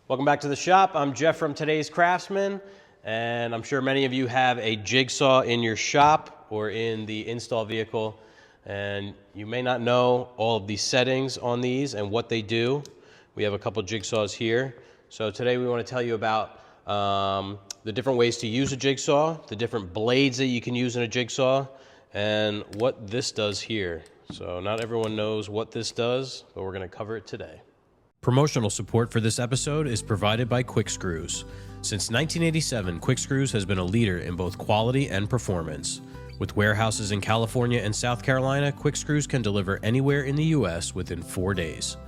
Welcome back to the shop. I'm Jeff from Today's Craftsman, and I'm sure many of you have a jigsaw in your shop or in the install vehicle, and you may not know all of the settings on these and what they do. We have a couple jigsaws here. So today we want to tell you about the different ways to use a jigsaw, the different blades that you can use in a jigsaw, and what this does here. So not everyone knows what this does, but we're going to cover it today. Promotional support for this episode is provided by Quick Screws. Since 1987, Quick Screws has been a leader in both quality and performance. With warehouses in California and South Carolina, Quick Screws can deliver anywhere in the U.S. within 4 days.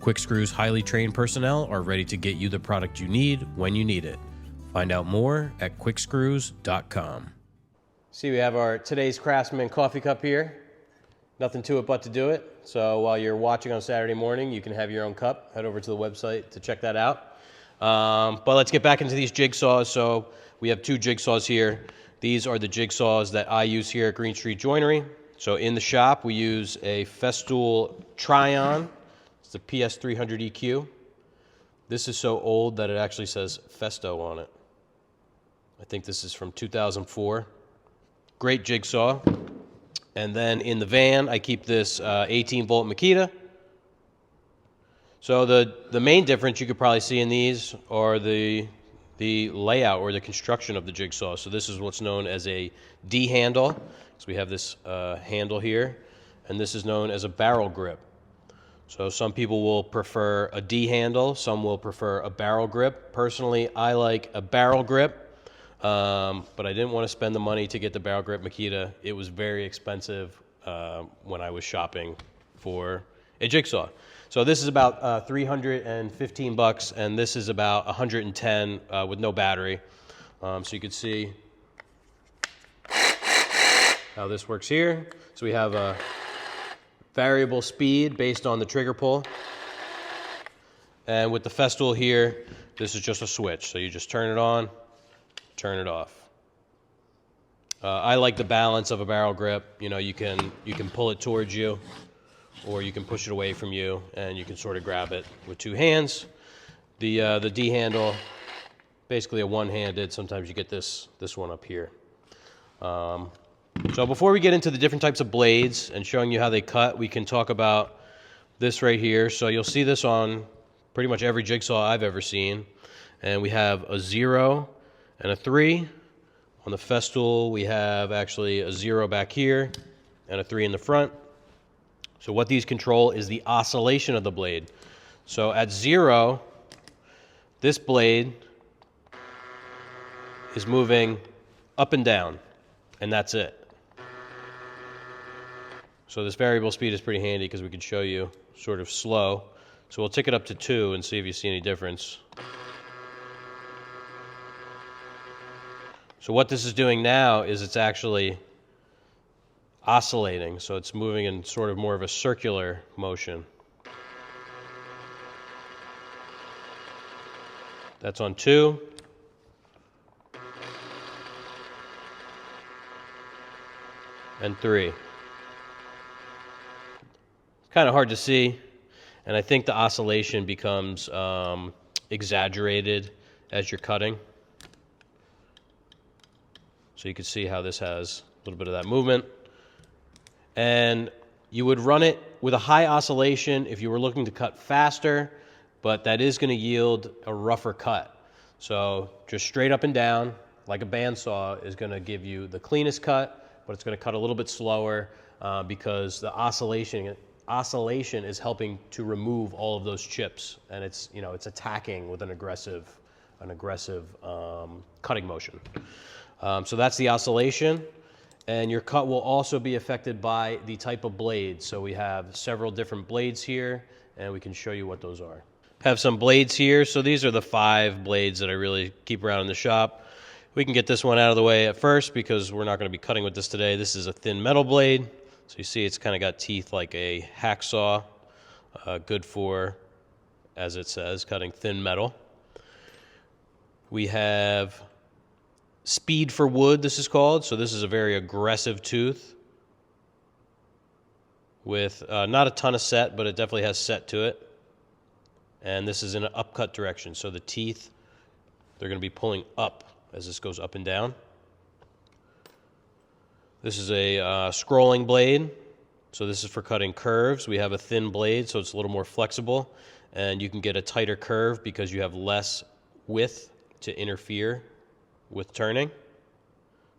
Quick Screws' highly trained personnel are ready to get you the product you need when you need it. Find out more at quickscrews.com. See, we have our Today's Craftsman coffee cup here. Nothing to it but to do it. So while you're watching on Saturday morning, you can have your own cup. Head over to the website to check that out. But let's get back into these jigsaws. So we have two jigsaws here. These are the jigsaws that I use here at Green Street Joinery. So in the shop, we use a Festool Tryon. It's the PS300 EQ. This is so old that it actually says Festo on it. I think this is from 2004. Great jigsaw. And then in the van, I keep this 18-volt Makita. So the main difference you could probably see in these are the layout or the construction of the jigsaw. So this is what's known as a D handle. So we have this handle here, and this is known as a barrel grip. So some people will prefer a D handle, some will prefer a barrel grip. Personally, I like a barrel grip. But I didn't want to spend the money to get the barrel grip Makita. It was very expensive when I was shopping for a jigsaw. So this is about $315, and this is about $110 with no battery. So you can see how this works here. So we have a variable speed based on the trigger pull. And with the Festool here, this is just a switch. So you just turn it on, turn it off. I like the balance of a barrel grip. You know, you can pull it towards you, or you can push it away from you, and you can sort of grab it with two hands. The D handle, basically a one-handed. Sometimes you get this one up here. So before we get into the different types of blades and showing you how they cut, we can talk about this right here. So you'll see this on pretty much every jigsaw I've ever seen, and we have a 0 and a 3. On the Festool, we have actually a 0 back here and a 3 in the front. So what these control is the oscillation of the blade. So at 0, this blade is moving up and down, and that's it. So this variable speed is pretty handy because we can show you sort of slow. So we'll tick it up to 2 and see if you see any difference. So what this is doing now is it's actually oscillating. So it's moving in sort of more of a circular motion. That's on 2. And 3. It's kind of hard to see, and I think the oscillation becomes exaggerated as you're cutting. So you can see how this has a little bit of that movement. And you would run it with a high oscillation if you were looking to cut faster, but that is going to yield a rougher cut. So just straight up and down, like a bandsaw, is going to give you the cleanest cut, but it's going to cut a little bit slower because the oscillation is helping to remove all of those chips, and it's attacking with an aggressive cutting motion. So that's the oscillation, and your cut will also be affected by the type of blade. So we have several different blades here, and we can show you what those are. Have some blades here. So these are the 5 blades that I really keep around in the shop. We can get this one out of the way at first because we're not going to be cutting with this today. This is a thin metal blade. So you see it's kind of got teeth like a hacksaw, good for, as it says, cutting thin metal. We have speed for wood, this is called. So this is a very aggressive tooth with not a ton of set, but it definitely has set to it. and this is in an upcut direction. So the teeth, they're going to be pulling up as this goes up and down. This is a scrolling blade. So this is for cutting curves. We have a thin blade, so it's a little more flexible, and you can get a tighter curve because you have less width to interfere with turning.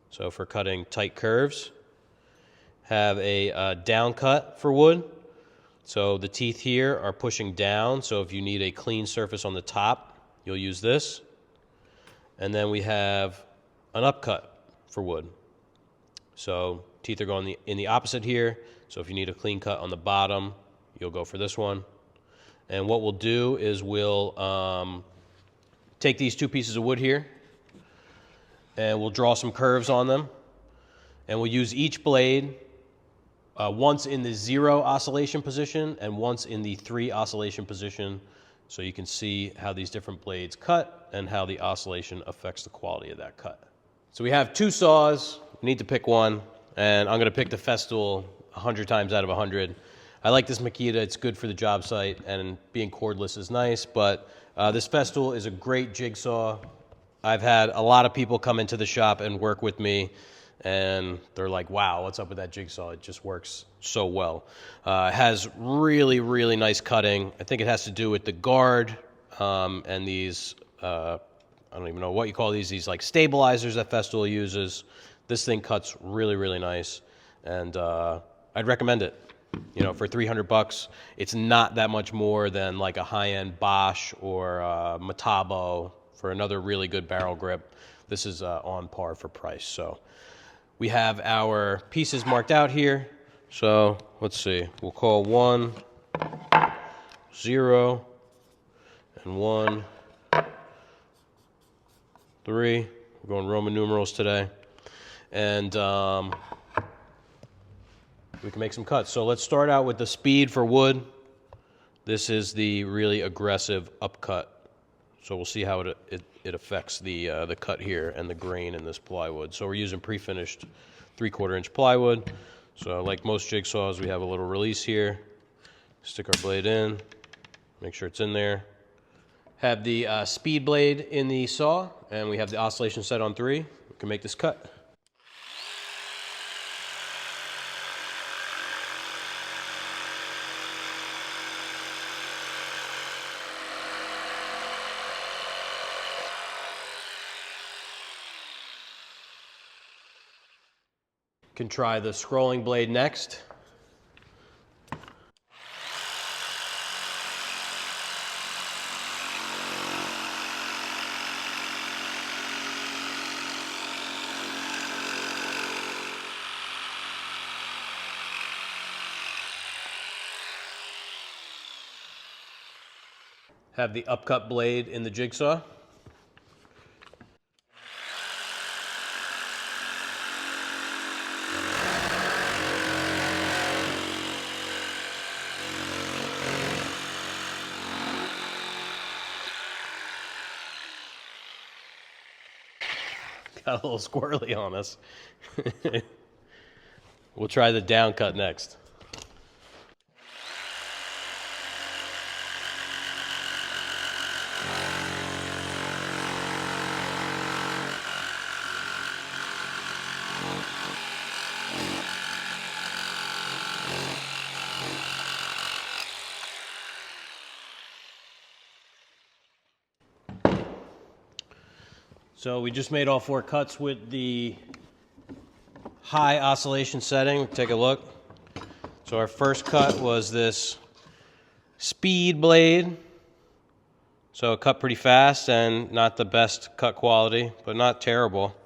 So for cutting tight curves. Have a down cut for wood. So the teeth here are pushing down, so if you need a clean surface on the top, you'll use this. And then we have an upcut for wood. So teeth are going in the opposite here. So if you need a clean cut on the bottom, you'll go for this one. And what we'll do is we'll take these two pieces of wood here, and we'll draw some curves on them. And we'll use each blade once in the 0 oscillation position and once in the 3 oscillation position, so you can see how these different blades cut and how the oscillation affects the quality of that cut. So we have 2 saws. We need to pick one, and I'm going to pick the Festool 100 times out of 100. I like this Makita. It's good for the job site, and being cordless is nice, but this Festool is a great jigsaw. I've had a lot of people come into the shop and work with me, and they're like, wow, what's up with that jigsaw? It just works so well. It has really, really nice cutting. I think it has to do with the guard and these, I don't even know what you call these like stabilizers that Festool uses. This thing cuts really, really nice, and I'd recommend it. You know, for $300, it's not that much more than like a high-end Bosch or Metabo for another really good barrel grip. This is on par for price. So we have our pieces marked out here. So let's see, we'll call 1, 0, and 1, 3. We're going Roman numerals today. And we can make some cuts. So let's start out with the speed for wood. This is the really aggressive upcut. So we'll see how it affects the cut here and the grain in this plywood. So we're using pre-finished 3/4 inch plywood. So like most jigsaws, we have a little release here. Stick our blade in, make sure it's in there. Have the speed blade in the saw, and we have the oscillation set on 3. We can make this cut. Can try the scrolling blade next. Have the upcut blade in the jigsaw. Got a little squirrely on us. We'll try the down cut next. So we just made all 4 cuts with the high oscillation setting. Take a look. So our first cut was this speed blade. So it cut pretty fast and not the best cut quality, but not terrible.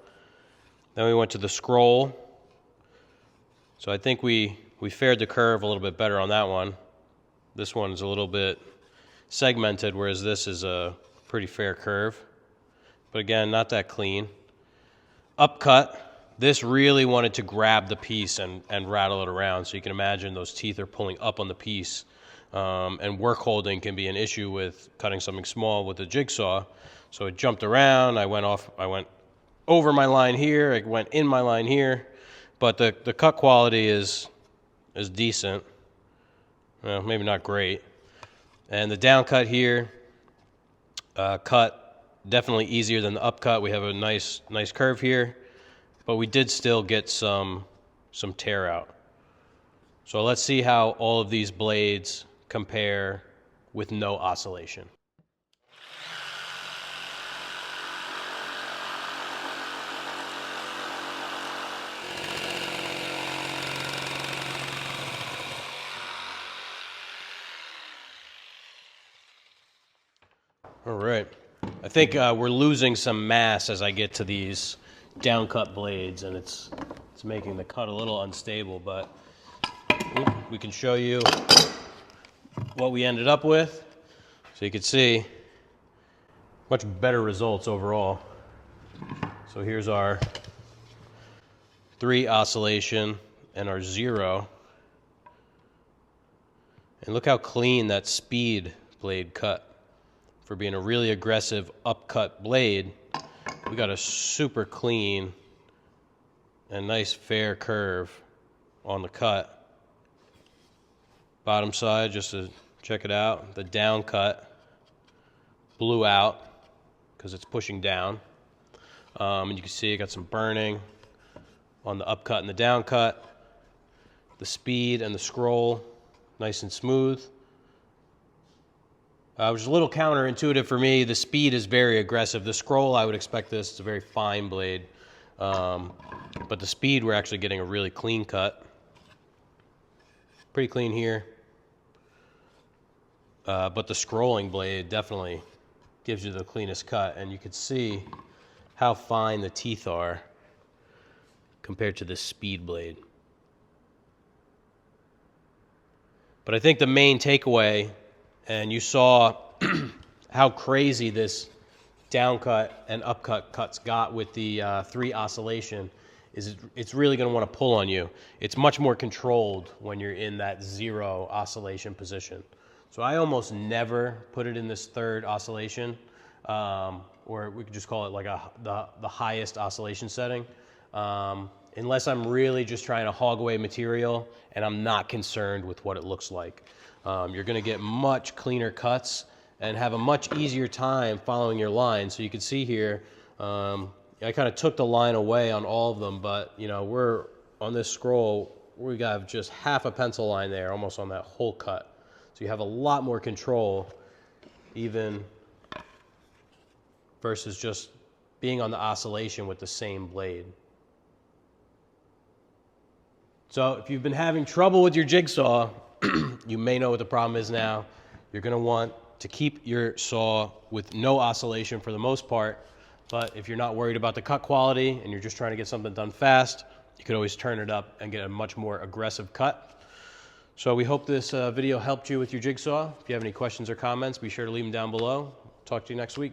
Then we went to the scroll. So I think we fared the curve a little bit better on that one. This one's a little bit segmented, whereas this is a pretty fair curve. But again, not that clean. Upcut. This really wanted to grab the piece and rattle it around. So you can imagine those teeth are pulling up on the piece. And work holding can be an issue with cutting something small with a jigsaw. So it jumped around. I went over my line here. I went in my line here. But the cut quality is decent. Well, maybe not great. And the down cut here, cut definitely easier than the up cut. We have a nice curve here, but we did still get some tear out. So let's see how all of these blades compare with no oscillation. All right. I think we're losing some mass as I get to these down cut blades, and it's making the cut a little unstable, but we can show you what we ended up with. So you can see much better results overall. So here's our 3 oscillation and our 0. And look how clean that speed blade cut. For being a really aggressive upcut blade, we got a super clean and nice fair curve on the cut. Bottom side, just to check it out, the down cut blew out because it's pushing down. And you can see it got some burning on the upcut and the down cut. The speed and the scroll, nice and smooth. Which is a little counterintuitive for me. The speed is very aggressive. The scroll, I would expect this. It's a very fine blade. But the speed, we're actually getting a really clean cut. Pretty clean here. But the scrolling blade definitely gives you the cleanest cut. And you can see how fine the teeth are compared to the speed blade. But I think the main takeaway, and you saw how crazy this down cut and upcut cuts got with the 3 oscillation, is it's really going to want to pull on you. It's much more controlled when you're in that 0 oscillation position. So I almost never put it in this 3rd oscillation, or we could just call it like the highest oscillation setting, unless I'm really just trying to hog away material and I'm not concerned with what it looks like. You're going to get much cleaner cuts and have a much easier time following your line. So you can see here, I kind of took the line away on all of them, but you know, we're on this scroll, we got just half a pencil line there, almost on that whole cut. So you have a lot more control, even versus just being on the oscillation with the same blade. So if you've been having trouble with your jigsaw, you may know what the problem is now. You're going to want to keep your saw with no oscillation for the most part, but if you're not worried about the cut quality and you're just trying to get something done fast, you could always turn it up and get a much more aggressive cut. So we hope this video helped you with your jigsaw. If you have any questions or comments, be sure to leave them down below. Talk to you next week.